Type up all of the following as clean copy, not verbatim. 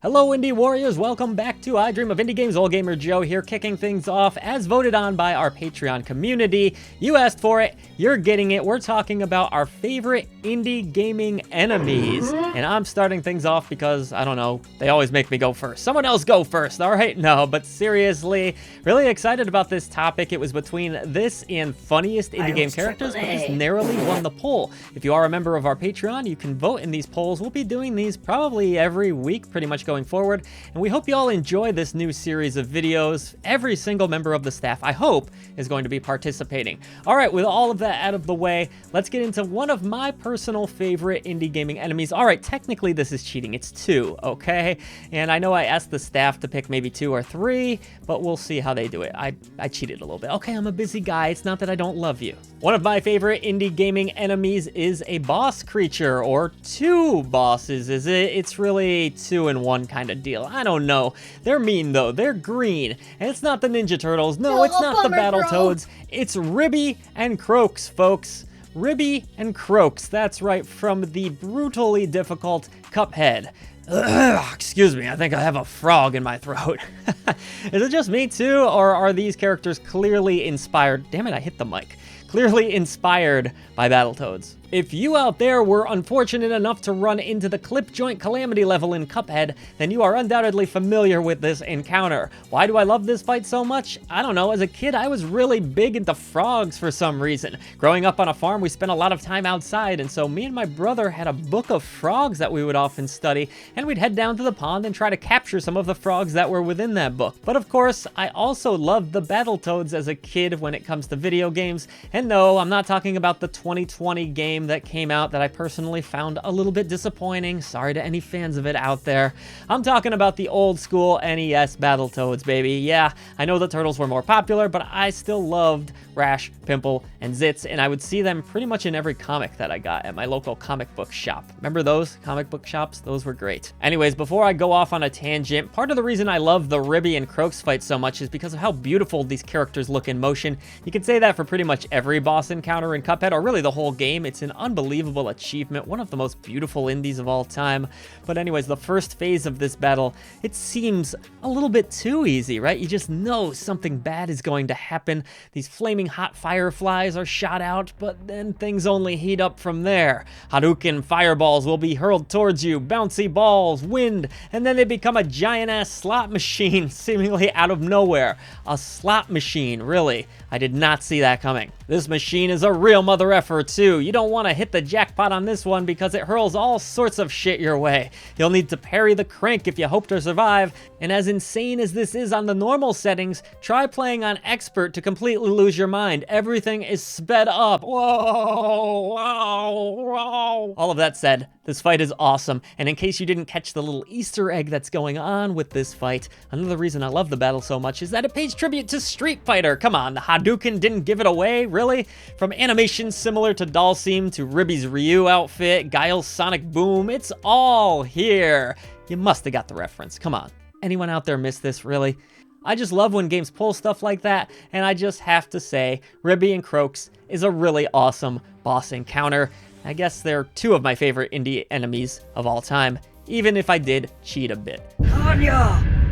Hello Indie Warriors, welcome back to I Dream of Indie Games. 𝐦𝐨𝐬𝐤 here, kicking things off as voted on by our Patreon community. You asked for it, you're getting it. We're talking about our favorite indie gaming enemies. And I'm starting things off because, I don't know, they always make me go first. Someone else go first, alright? No, but seriously, really excited about this topic. It was between this and funniest indie game characters, but this narrowly won the poll. If you are a member of our Patreon, you can vote in these polls. We'll be doing these probably every week, pretty much going forward, and we hope you all enjoy this new series of videos. Every single member of the staff, I hope, is going to be participating. All right, with all of that out of the way, let's get into one of my personal favorite indie gaming enemies. All right, technically this is cheating. It's 2, okay? And I know I asked the staff to pick maybe 2 or 3, but we'll see how they do it. I cheated a little bit. Okay, I'm a busy guy. It's not that I don't love you. One of my favorite indie gaming enemies is a boss creature, or 2 bosses, is it? It's really 2 in 1 kind of deal. I don't know. They're mean though. They're green. And it's not the Ninja Turtles. No, it's not the Battletoads. It's Ribby and Croaks, folks. Ribby and Croaks. That's right, from the brutally difficult Cuphead. Ugh, excuse me, I think I have a frog in my throat. Is it just me too, or are these characters clearly inspired? Damn it, I hit the mic. Clearly inspired by Battletoads. If you out there were unfortunate enough to run into the clip joint calamity level in Cuphead, then you are undoubtedly familiar with this encounter. Why do I love this fight so much? I don't know, as a kid I was really big into frogs for some reason. Growing up on a farm, we spent a lot of time outside, and so me and my brother had a book of frogs that we would often study, and we'd head down to the pond and try to capture some of the frogs that were within that book. But of course, I also loved the Battletoads as a kid when it comes to video games, and no, I'm not talking about the 2020 game that came out that I personally found a little bit disappointing. Sorry to any fans of it out there. I'm talking about the old school NES Battletoads, baby. Yeah, I know the Turtles were more popular, but I still loved Rash, Pimple, and Zitz, and I would see them pretty much in every comic that I got at my local comic book shop. Remember those comic book shops? Those were great. Anyways, before I go off on a tangent, part of the reason I love the Ribby and Croaks fight so much is because of how beautiful these characters look in motion. You could say that for pretty much every boss encounter in Cuphead, or really the whole game. It's an unbelievable achievement, one of the most beautiful indies of all time. But anyways, the first phase of this battle, it seems a little bit too easy, right? You just know something bad is going to happen. These flaming hot fireflies are shot out, but then things only heat up from there. Hadouken fireballs will be hurled towards you, bouncy balls, wind, and then they become a giant-ass slot machine seemingly out of nowhere. A slot machine, really. I did not see that coming. This machine is a real mother effer too. You don't want to hit the jackpot on this one because it hurls all sorts of shit your way. You'll need to parry the crank if you hope to survive, and as insane as this is on the normal settings, try playing on expert to completely lose your mind. Everything is sped up. Whoa, whoa, whoa. All of that said, this fight is awesome, and in case you didn't catch the little Easter egg that's going on with this fight, another reason I love the battle so much is that it pays tribute to Street Fighter. Come on, the Hadouken didn't give it away, really? From animations similar to Dalsim to Ribby's Ryu outfit, Guile's Sonic Boom, it's all here. You must have got the reference, come on. Anyone out there miss this, really? I just love when games pull stuff like that, and I just have to say, Ribby and Croaks is a really awesome boss encounter. I guess they're 2 of my favorite indie enemies of all time, even if I did cheat a bit.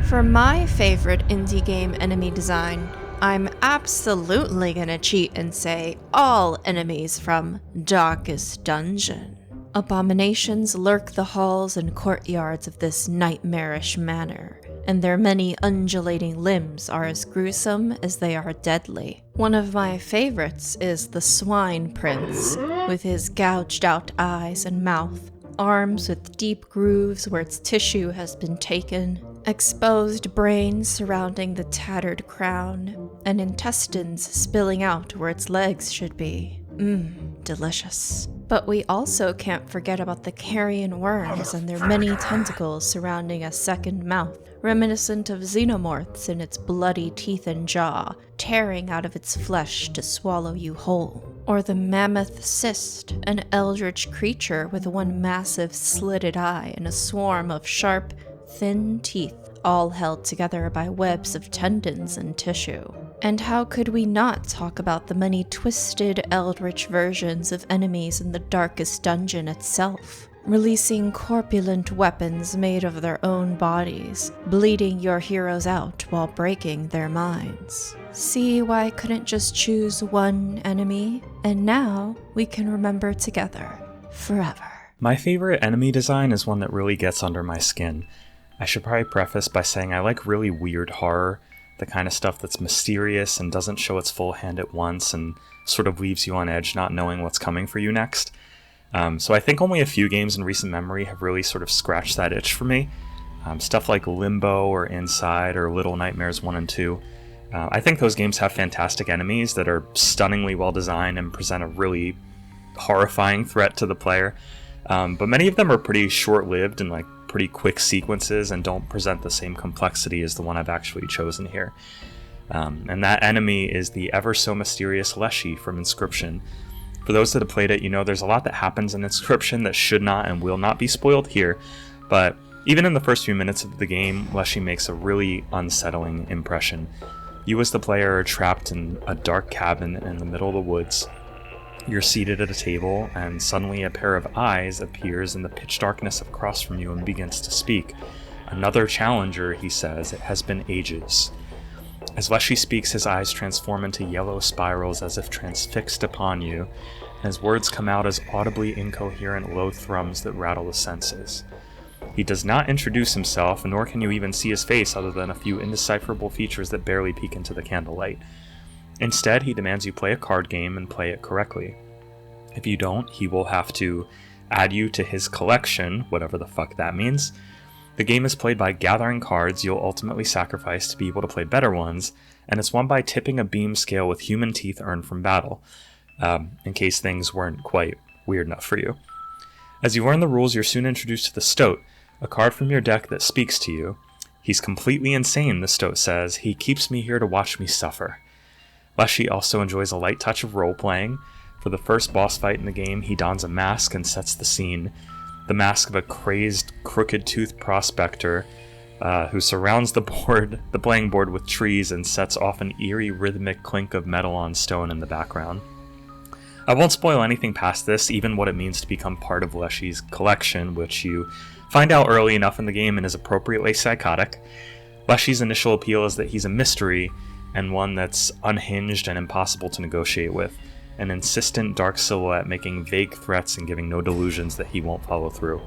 For my favorite indie game enemy design, I'm absolutely gonna cheat and say all enemies from Darkest Dungeon. Abominations lurk the halls and courtyards of this nightmarish manor, and their many undulating limbs are as gruesome as they are deadly. One of my favorites is the Swine Prince, with his gouged out eyes and mouth, arms with deep grooves where its tissue has been taken, exposed brains surrounding the tattered crown, and intestines spilling out where its legs should be. Delicious. But we also can't forget about the carrion worms and their many tentacles surrounding a second mouth, reminiscent of xenomorphs in its bloody teeth and jaw, tearing out of its flesh to swallow you whole. Or the mammoth cyst, an eldritch creature with one massive slitted eye and a swarm of sharp, thin teeth, all held together by webs of tendons and tissue. And how could we not talk about the many twisted eldritch versions of enemies in the Darkest Dungeon itself? releasing corpulent weapons made of their own bodies, bleeding your heroes out while breaking their minds. See why I couldn't just choose one enemy? And now we can remember together, forever. My favorite enemy design is one that really gets under my skin. I should probably preface by saying I like really weird horror, the kind of stuff that's mysterious and doesn't show its full hand at once and sort of leaves you on edge not knowing what's coming for you next. So I think only a few games in recent memory have really sort of scratched that itch for me. Stuff like Limbo or Inside or Little Nightmares 1 and 2. I think those games have fantastic enemies that are stunningly well designed and present a really horrifying threat to the player. But many of them are pretty short-lived and like pretty quick sequences and don't present the same complexity as the one I've actually chosen here. And that enemy is the ever so mysterious Leshy from Inscryption. For those that have played it, you know there's a lot that happens in Inscryption that should not and will not be spoiled here, but even in the first few minutes of the game, Leshy makes a really unsettling impression. You as the player are trapped in a dark cabin in the middle of the woods. You're seated at a table, and suddenly a pair of eyes appears in the pitch darkness across from you and begins to speak. Another challenger, he says, it has been ages. As Leshy speaks, his eyes transform into yellow spirals as if transfixed upon you, and his words come out as audibly incoherent low thrums that rattle the senses. He does not introduce himself, nor can you even see his face other than a few indecipherable features that barely peek into the candlelight. Instead, he demands you play a card game and play it correctly. If you don't, he will have to add you to his collection, whatever the fuck that means. The game is played by gathering cards you'll ultimately sacrifice to be able to play better ones, and it's won by tipping a beam scale with human teeth earned from battle, in case things weren't quite weird enough for you. As you learn the rules, you're soon introduced to the Stoat, a card from your deck that speaks to you. He's completely insane, the Stoat says. He keeps me here to watch me suffer. Leshy also enjoys a light touch of role-playing. For the first boss fight in the game, he dons a mask and sets the scene. The mask of a crazed, crooked-toothed prospector who surrounds the playing board with trees and sets off an eerie rhythmic clink of metal on stone in the background. I won't spoil anything past this, even what it means to become part of Leshy's collection, which you find out early enough in the game and is appropriately psychotic. Leshy's initial appeal is that he's a mystery, and one that's unhinged and impossible to negotiate with, an insistent dark silhouette making vague threats and giving no delusions that he won't follow through.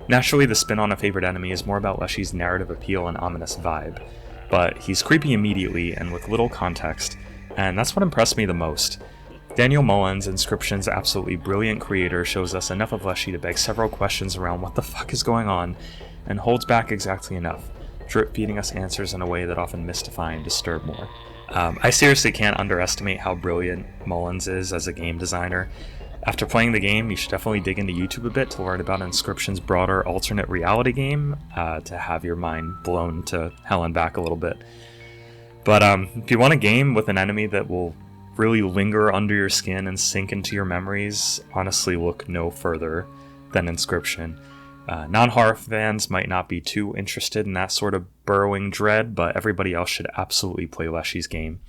Naturally, the spin on a favorite enemy is more about Leshy's narrative appeal and ominous vibe, but he's creepy immediately and with little context, and that's what impressed me the most. Daniel Mullins, Inscryption's absolutely brilliant creator, shows us enough of Leshy to beg several questions around what the fuck is going on, and holds back exactly enough, drip-feeding us answers in a way that often mystify and disturb more. I seriously can't underestimate how brilliant Mullins is as a game designer. After playing the game, you should definitely dig into YouTube a bit to learn about Inscryption's broader alternate reality game, to have your mind blown to hell and back a little bit. But if you want a game with an enemy that will really linger under your skin and sink into your memories, honestly look no further than Inscryption. Non-horror fans might not be too interested in that sort of burrowing dread, but everybody else should absolutely play Leshy's game,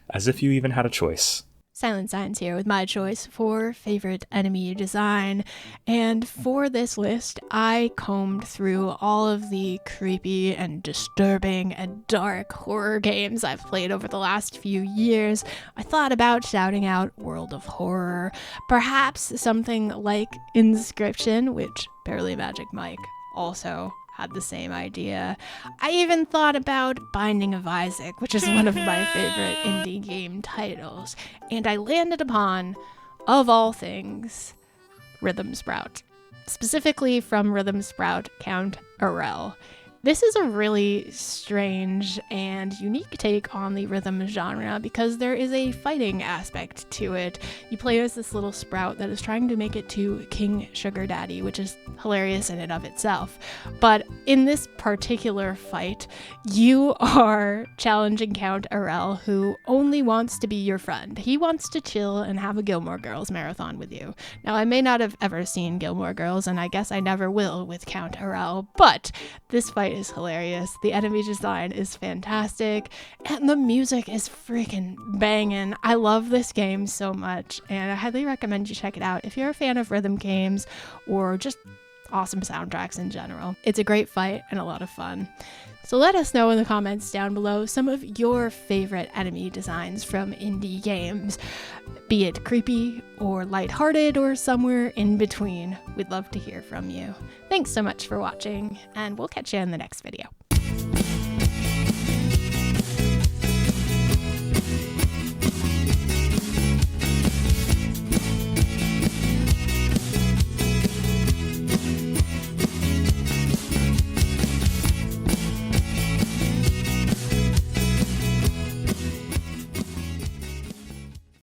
as if you even had a choice. Silent Signs here with my choice for favorite enemy design, and for this list I combed through all of the creepy and disturbing and dark horror games I've played over the last few years. I thought about shouting out World of Horror, perhaps something like Inscryption, which Barely Magic Mike also had the same idea. I even thought about Binding of Isaac, which is one of my favorite indie game titles, and I landed upon, of all things, Rhythm Sprout. Specifically from Rhythm Sprout 𝐿. This is a really strange and unique take on the rhythm genre because there is a fighting aspect to it. You play as this little sprout that is trying to make it to King Sugar Daddy, which is hilarious in and of itself. But in this particular fight, you are challenging 𝐿, who only wants to be your friend. He wants to chill and have a Gilmore Girls marathon with you. Now, I may not have ever seen Gilmore Girls, and I guess I never will with 𝐿, but this fight is hilarious. The enemy design is fantastic, and the music is freaking banging. I love this game so much, and I highly recommend you check it out if you're a fan of rhythm games or just awesome soundtracks in general. It's a great fight and a lot of fun. So let us know in the comments down below some of your favorite enemy designs from indie games, be it creepy or lighthearted or somewhere in between. We'd love to hear from you. Thanks so much for watching, and we'll catch you in the next video.